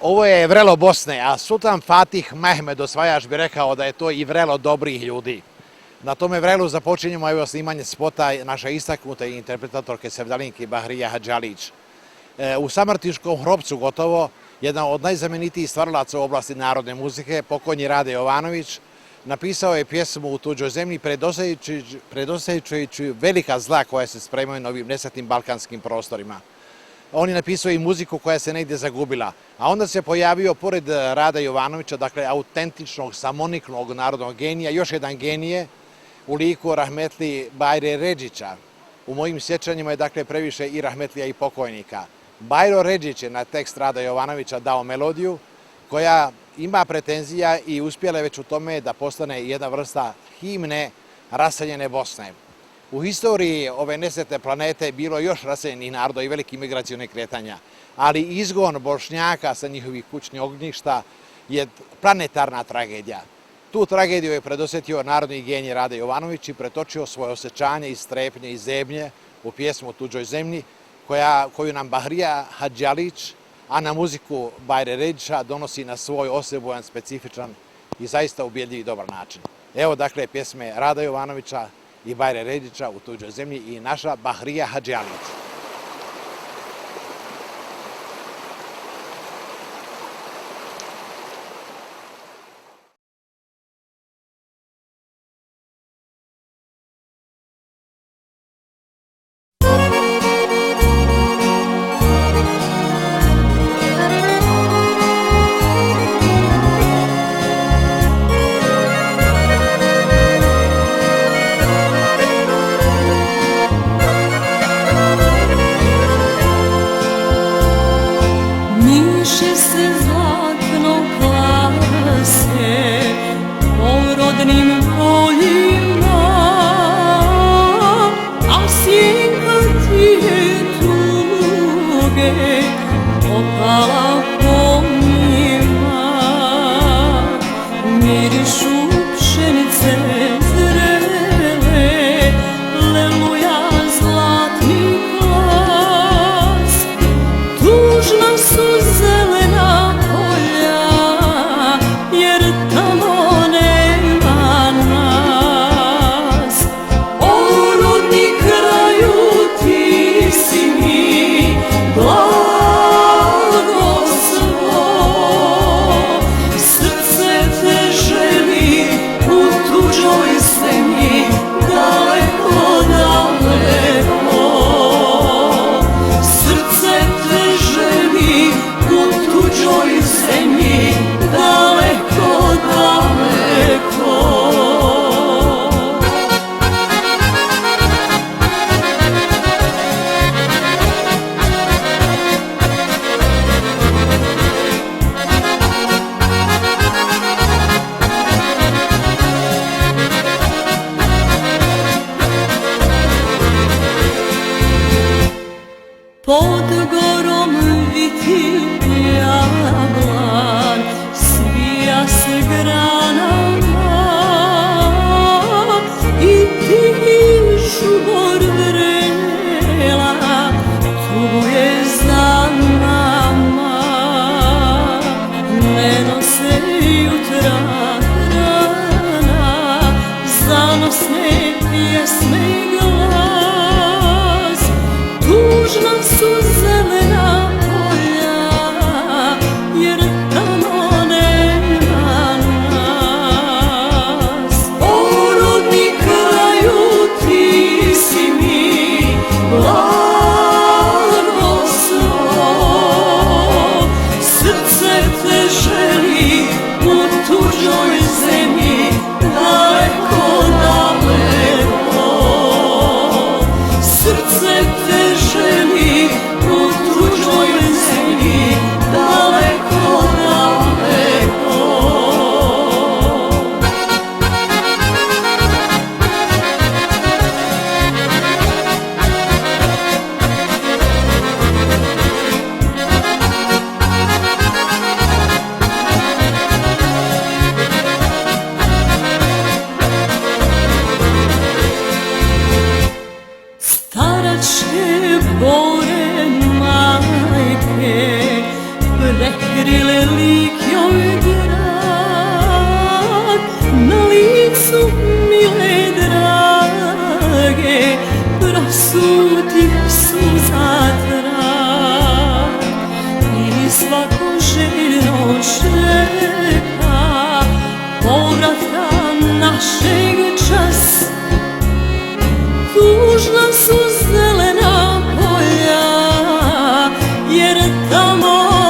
Ovo je vrelo Bosne, a Sultan Fatih Mehmed, osvajač, bi rekao da je to i vrelo dobrih ljudi. Na tome vrelu započinjemo evo snimanje spota naše istaknute interpretatorke sevdalinke Bahrija Hadžalić. U Samrtiškom Hrobcu gotovo, jedan od najznamenitijih stvaralaca u oblasti narodne muzike, pokojni Rade Jovanović, napisao je pjesmu U tuđoj zemlji predosećujući velika zla koja se spremaju na ovim nesretnim balkanskim prostorima. On je napisao i muziku koja se negdje zagubila, a onda se pojavio pored Rada Jovanovića, dakle autentičnog, samoniknog narodnog genija, još jedan genije u liku rahmetli Bajre Redžića. U mojim sjećanjima je dakle previše i rahmetlija i pokojnika. Bajro Redžić je na tekst Rada Jovanovića dao melodiju koja ima pretenzija i uspjela je već u tome da postane jedna vrsta himne raseljene Bosne. U historiji ove nesretne planete bilo je još raseljenih naroda i velikih migracionih kretanja, ali izgon Bošnjaka sa njihovih kućnih ognjišta je planetarna tragedija. Tu tragediju je predosjetio narodni genij Rade Jovanović i pretočio svoje osjećanje i strepnje i zebnje u pjesmu U tuđoj zemlji, koju nam Bahrija Hadžalić, a na muziku Bajre Redžića donosi na svoj osebujan, specifičan i zaista ubjedljiv i dobar način. Evo dakle pjesme Rada Jovanovića i Bajre Redžića U tuđoj zemlji i naša Bahrija Hadžalić. Srce te želi našeg čas. Tužna su zelena polja, jer tamo